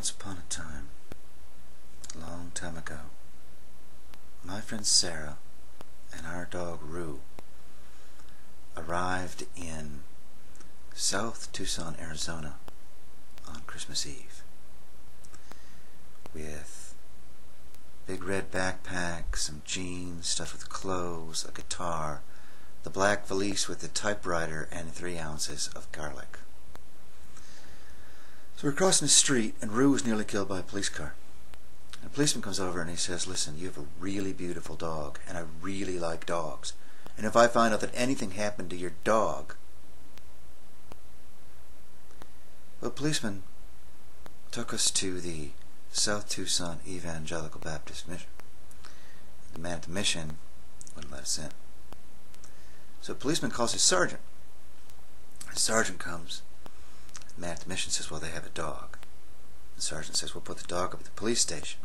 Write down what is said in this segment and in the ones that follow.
Once upon a time, a long time ago, my friend Sarah and our dog Roo arrived in South Tucson, Arizona on Christmas Eve with big red backpack, some jeans stuffed with clothes, a guitar, the black valise with the typewriter, and 3 ounces of garlic. So we're crossing the street, and Roo was nearly killed by a police car. And a policeman comes over and he says, "Listen, you have a really beautiful dog, and I really like dogs. And if I find out that anything happened to your dog..." Well, the policeman took us to the South Tucson Evangelical Baptist Mission. The man at the mission wouldn't let us in. So the policeman calls his sergeant. The sergeant comes. The man at the mission says, "Well, they have a dog." The sergeant says, "We'll put the dog up at the police station."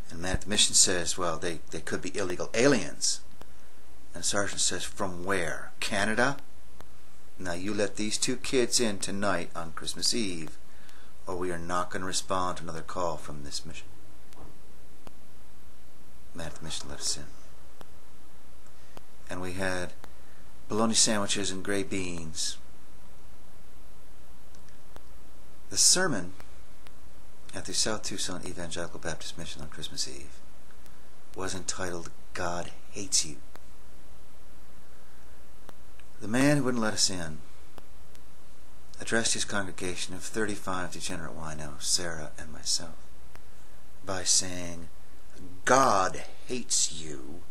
And the man at the mission says, "Well, they could be illegal aliens." And the sergeant says, "From where? Canada? Now you let these 2 kids in tonight on Christmas Eve, or we are not going to respond to another call from this mission." The man at the mission let us in. And we had bologna sandwiches and gray beans. The sermon at the South Tucson Evangelical Baptist Mission on Christmas Eve was entitled, "God Hates You." The man who wouldn't let us in addressed his congregation of 35 degenerate winos, Sarah and myself, by saying, "God hates you."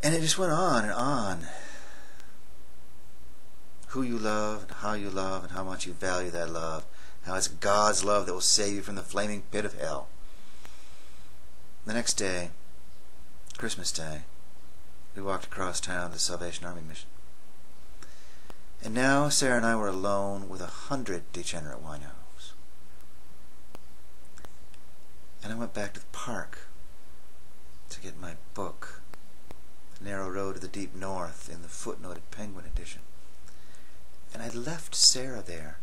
And it just went on and on. Who you love, and how you love, and how much you value that love. How it's God's love that will save you from the flaming pit of hell. The next day, Christmas Day, we walked across town to the Salvation Army mission. And now Sarah and I were alone with 100 degenerate winos. And I went back to the park to get my book, The Narrow Road to the Deep North, in the footnoted Penguin edition. And I left Sarah there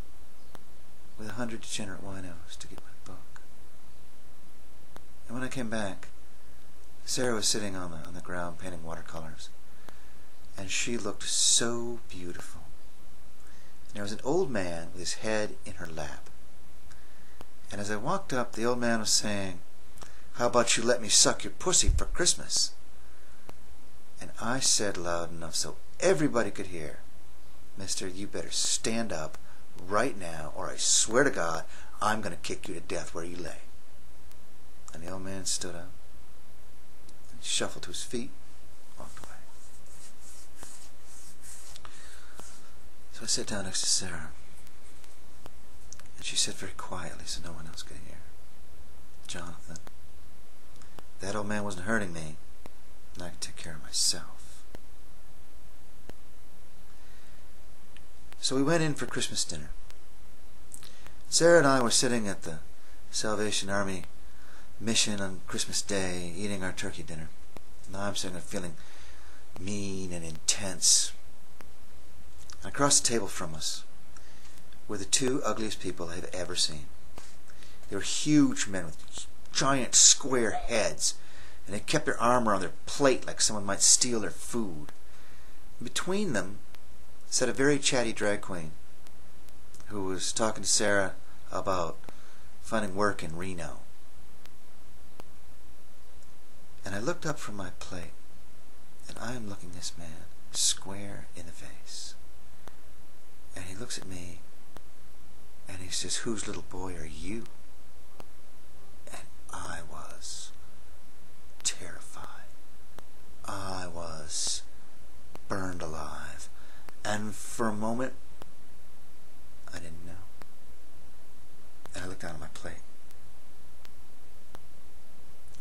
with 100 degenerate winos to get my book. And when I came back, Sarah was sitting on the ground painting watercolors. And she looked so beautiful. And there was an old man with his head in her lap. And as I walked up, the old man was saying, "How about you let me suck your pussy for Christmas?" And I said loud enough so everybody could hear, "Mister, you better stand up right now, or I swear to God, I'm going to kick you to death where you lay." And the old man stood up and shuffled to his feet and walked away. So I sat down next to Sarah, and she said very quietly so no one else could hear, "Jonathan, that old man wasn't hurting me, and I could take care of myself." So we went in for Christmas dinner. Sarah and I were sitting at the Salvation Army mission on Christmas Day, eating our turkey dinner. Now I'm sitting there feeling mean and intense. And across the table from us were the 2 ugliest people I have ever seen. They were huge men with giant square heads, and they kept their arm around their plate like someone might steal their food. And between them sat a very chatty drag queen who was talking to Sarah about finding work in Reno. And I looked up from my plate, and I am looking this man square in the face. And he looks at me, and he says, "Whose little boy are you?" And I was terrified. I was burned alive. And for a moment, I didn't know. And I looked down at my plate.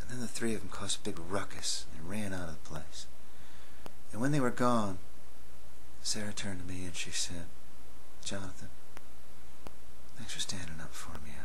And then the 3 of them caused a big ruckus and ran out of the place. And when they were gone, Sarah turned to me and she said, "Jonathan, thanks for standing up for me.